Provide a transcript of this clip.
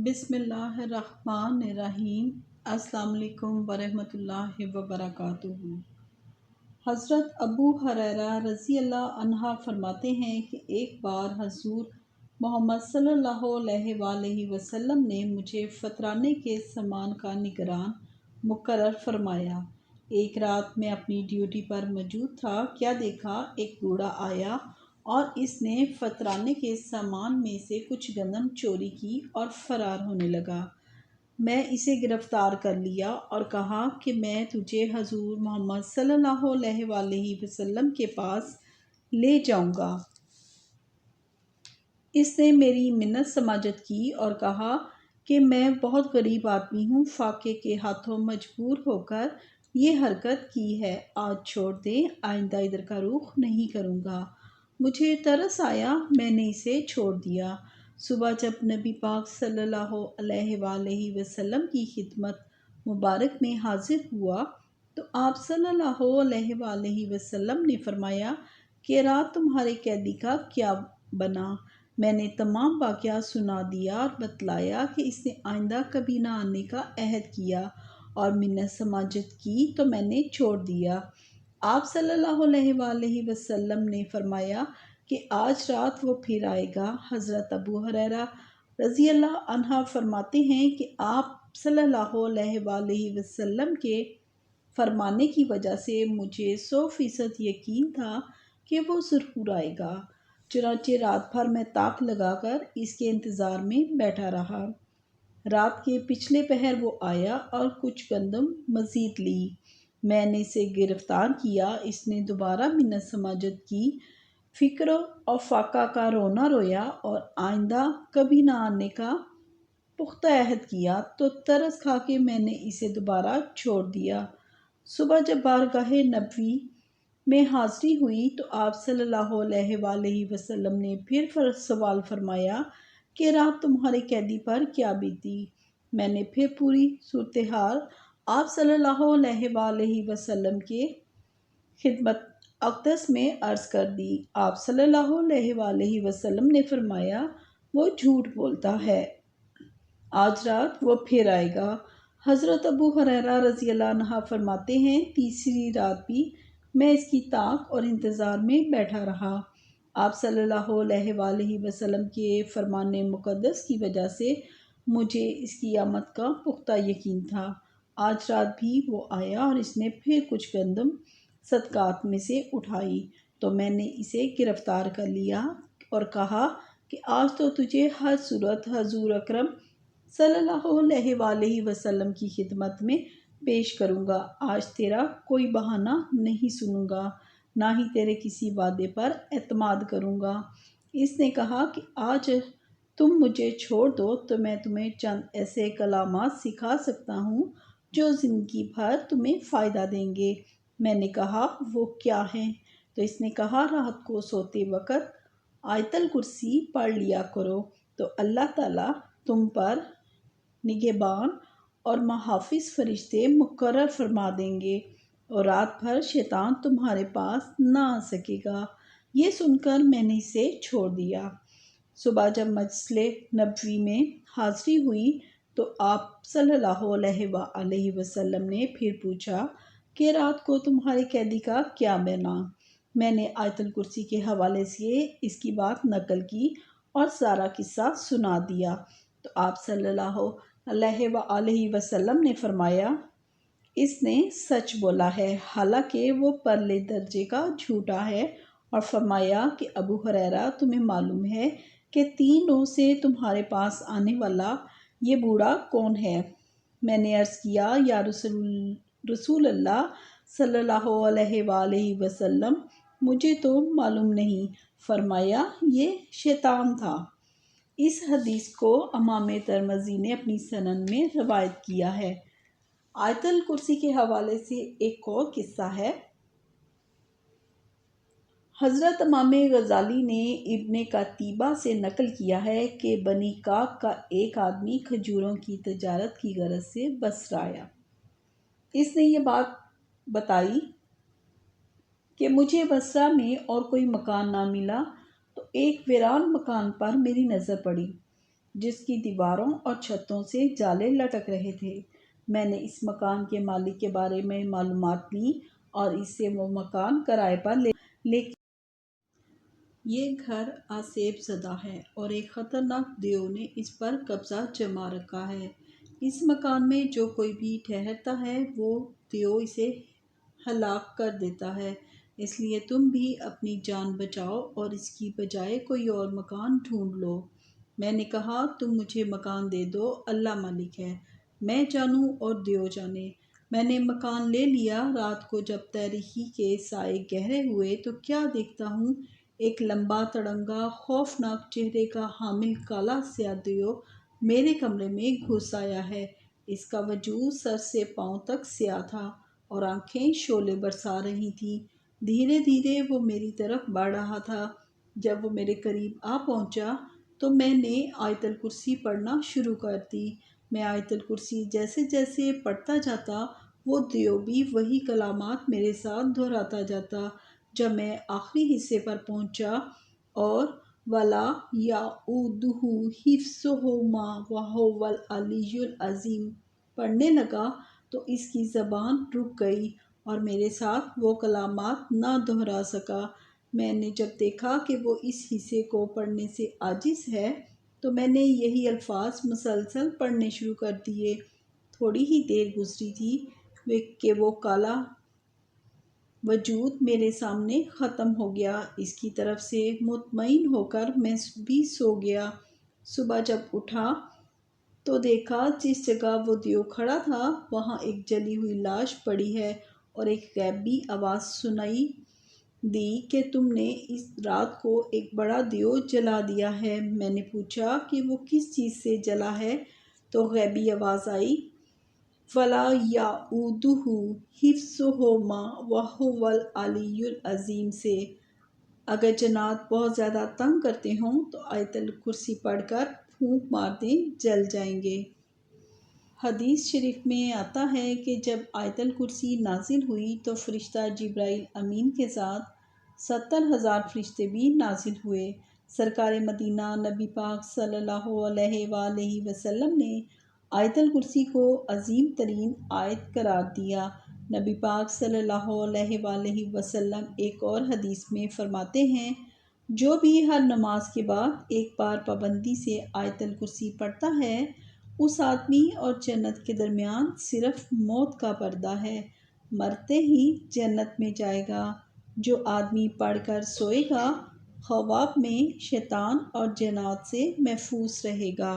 بسم اللہ الرحمن الرحیم۔ السلام علیکم ورحمۃ اللہ وبرکاتہ۔ حضرت ابو ہریرہ رضی اللہ عنہ فرماتے ہیں کہ ایک بار حضور محمد صلی اللہ علیہ وآلہ وسلم نے مجھے فطرانے کے سامان کا نگران مقرر فرمایا۔ ایک رات میں اپنی ڈیوٹی پر موجود تھا، کیا دیکھا ایک بوڑھا آیا اور اس نے فطرانے کے سامان میں سے کچھ گندم چوری کی اور فرار ہونے لگا۔ میں اسے گرفتار کر لیا اور کہا کہ میں تجھے حضور محمد صلی اللہ علیہ وآلہ وسلم کے پاس لے جاؤں گا۔ اس نے میری منت سماجت کی اور کہا کہ میں بہت غریب آدمی ہوں، فاقے کے ہاتھوں مجبور ہو کر یہ حرکت کی ہے، آج چھوڑ دیں، آئندہ ادھر کا رخ نہیں کروں گا۔ مجھے ترس آیا، میں نے اسے چھوڑ دیا۔ صبح جب نبی پاک صلی اللہ علیہ وآلہ وسلم کی خدمت مبارک میں حاضر ہوا تو آپ صلی اللہ علیہ وآلہ وسلم نے فرمایا کہ رات تمہارے قیدی کا کیا بنا؟ میں نے تمام واقعہ سنا دیا اور بتلایا کہ اس نے آئندہ کبھی نہ آنے کا عہد کیا اور منت سماجت کی تو میں نے چھوڑ دیا۔ آپ صلی اللہ علیہ وآلہ وسلم نے فرمایا کہ آج رات وہ پھر آئے گا۔ حضرت ابو ہریرہ رضی اللہ عنہ فرماتے ہیں کہ آپ صلی اللہ علیہ وآلہ وسلم کے فرمانے کی وجہ سے مجھے 100% یقین تھا کہ وہ ضرور آئے گا، چنانچہ رات بھر میں تاک لگا کر اس کے انتظار میں بیٹھا رہا۔ رات کے پچھلے پہر وہ آیا اور کچھ گندم مزید لی۔ میں نے اسے گرفتار کیا، اس نے دوبارہ منت سماجت کی، فکر اور فاقہ کا رونا رویا اور آئندہ کبھی نہ آنے کا پختہ عہد کیا تو ترس کھا کے میں نے اسے دوبارہ چھوڑ دیا۔ صبح جب بارگاہ نبوی میں حاضری ہوئی تو آپ صلی اللہ علیہ وآلہ وسلم نے پھر سوال فرمایا کہ رات تمہارے قیدی پر کیا بیتی؟ میں نے پھر پوری صورتحال آپ صلی اللہ علیہ وآلہ وسلم کے خدمت اقدس میں عرض کر دی۔ آپ صلی اللہ علیہ وآلہ وسلم نے فرمایا وہ جھوٹ بولتا ہے، آج رات وہ پھر آئے گا۔ حضرت ابو ہریرہ رضی اللہ عنہ فرماتے ہیں تیسری رات بھی میں اس کی طاق اور انتظار میں بیٹھا رہا۔ آپ صلی اللہ علیہ وآلہ وسلم کے فرمان مقدس کی وجہ سے مجھے اس کی آمد کا پختہ یقین تھا۔ آج رات بھی وہ آیا اور اس نے پھر کچھ گندم صدقات میں سے اٹھائی تو میں نے اسے گرفتار کر لیا اور کہا کہ آج تو تجھے ہر صورت حضور اکرم صلی اللہ علیہ وآلہ وسلم کی خدمت میں پیش کروں گا، آج تیرا کوئی بہانہ نہیں سنوں گا، نہ ہی تیرے کسی وعدے پر اعتماد کروں گا۔ اس نے کہا کہ آج تم مجھے چھوڑ دو تو میں تمہیں چند ایسے کلمات سکھا سکتا ہوں جو زندگی بھر تمہیں فائدہ دیں گے۔ میں نے کہا وہ کیا ہیں؟ تو اس نے کہا رات کو سوتے وقت آیت الکرسی پڑھ لیا کرو تو اللہ تعالیٰ تم پر نگہبان اور محافظ فرشتے مقرر فرما دیں گے اور رات بھر شیطان تمہارے پاس نہ آ سکے گا۔ یہ سن کر میں نے اسے چھوڑ دیا۔ صبح جب مجلس نبوی میں حاضری ہوئی تو آپ صلی اللہ علیہ وآلہ وسلم نے پھر پوچھا کہ رات کو تمہارے قیدی کا کیا بنا؟ میں نے آیت الکرسی کے حوالے سے اس کی بات نقل کی اور سارا قصہ سنا دیا تو آپ صلی اللہ علیہ وآلہ وسلم نے فرمایا اس نے سچ بولا ہے، حالانکہ وہ پرلے درجے کا جھوٹا ہے، اور فرمایا کہ ابو ہریرہ تمہیں معلوم ہے کہ 3 روز سے تمہارے پاس آنے والا یہ بوڑھا کون ہے؟ میں نے عرض کیا یا رسول اللہ صلی اللہ علیہ وآلہ وسلم مجھے تو معلوم نہیں۔ فرمایا یہ شیطان تھا۔ اس حدیث کو امام ترمذی نے اپنی سنن میں روایت کیا ہے۔ آیت الکرسی کے حوالے سے ایک اور قصہ ہے۔ حضرت امام غزالی نے ابن قتیبہ سے نقل کیا ہے کہ بنی کعب کا ایک آدمی کھجوروں کی تجارت کی غرض سے بصرہ آیا۔ اس نے یہ بات بتائی کہ مجھے بصرہ میں اور کوئی مکان نہ ملا تو ایک ویران مکان پر میری نظر پڑی۔ جس کی دیواروں اور چھتوں سے جالے لٹک رہے تھے۔ میں نے اس مکان کے مالک کے بارے میں معلومات لیں اور اس سے وہ مکان کرائے پر لیکن یہ گھر آسیب زدہ ہے اور ایک خطرناک دیو نے اس پر قبضہ جما رکھا ہے۔ اس مکان میں جو کوئی بھی ٹھہرتا ہے وہ دیو اسے ہلاک کر دیتا ہے، اس لیے تم بھی اپنی جان بچاؤ اور اس کی بجائے کوئی اور مکان ڈھونڈ لو۔ میں نے کہا تم مجھے مکان دے دو، اللہ مالک ہے، میں جانوں اور دیو جانے۔ میں نے مکان لے لیا۔ رات کو جب تاریکی کے سائے گہرے ہوئے تو کیا دیکھتا ہوں، ایک لمبا تڑنگا خوفناک چہرے کا حامل کالا سیاہ دیو میرے کمرے میں گھس آیا ہے۔ اس کا وجود سر سے پاؤں تک سیاہ تھا اور آنکھیں شعلے برسا رہی تھیں۔ دھیرے دھیرے وہ میری طرف بڑھ رہا تھا۔ جب وہ میرے قریب آ پہنچا تو میں نے آیت الکرسی پڑھنا شروع کر دی۔ میں آیت الکرسی جیسے جیسے پڑھتا جاتا وہ دیو بھی وہی کلمات میرے ساتھ دہراتا جاتا۔ جب میں آخری حصے پر پہنچا اور وَلَا يَئُودُهُ حِفْظُهُمَا وَهُوَ الْعَلِيُّ الْعَظِيمُ پڑھنے لگا تو اس کی زبان رک گئی اور میرے ساتھ وہ کلمات نہ دہرا سکا۔ میں نے جب دیکھا کہ وہ اس حصے کو پڑھنے سے عاجز ہے تو میں نے یہی الفاظ مسلسل پڑھنے شروع کر دیے۔ تھوڑی ہی دیر گزری تھی کہ وہ کالا وجود میرے سامنے ختم ہو گیا۔ اس کی طرف سے مطمئن ہو کر میں بھی سو گیا۔ صبح جب اٹھا تو دیکھا جس جگہ وہ دیو کھڑا تھا وہاں ایک جلی ہوئی لاش پڑی ہے اور ایک غیبی آواز سنائی دی کہ تم نے اس رات کو ایک بڑا دیو جلا دیا ہے۔ میں نے پوچھا کہ وہ کس چیز سے جلا ہے تو غیبی آواز آئی وَلَا يَئُودُهُ حِفْظُهُمَا وَهُوَ الْعَلِيُّ الْعَظِيمُ سے۔ اگر جنات بہت زیادہ تنگ کرتے ہوں تو آیت الکرسی پڑھ کر پھونک مار دیں، جل جائیں گے۔ حدیث شریف میں آتا ہے کہ جب آیت الکرسی نازل ہوئی تو فرشتہ جبرائیل امین کے ساتھ 70,000 فرشتے بھی نازل ہوئے۔ سرکار مدینہ نبی پاک صلی اللہ علیہ وآلہ وسلم نے آیت الکرسی کو عظیم ترین آیت قرار دیا۔ نبی پاک صلی اللہ علیہ وآلہ وسلم ایک اور حدیث میں فرماتے ہیں، جو بھی ہر نماز کے بعد ایک بار پابندی سے آیت الکرسی پڑھتا ہے، اس آدمی اور جنت کے درمیان صرف موت کا پردہ ہے، مرتے ہی جنت میں جائے گا۔ جو آدمی پڑھ کر سوئے گا خواب میں شیطان اور جنات سے محفوظ رہے گا۔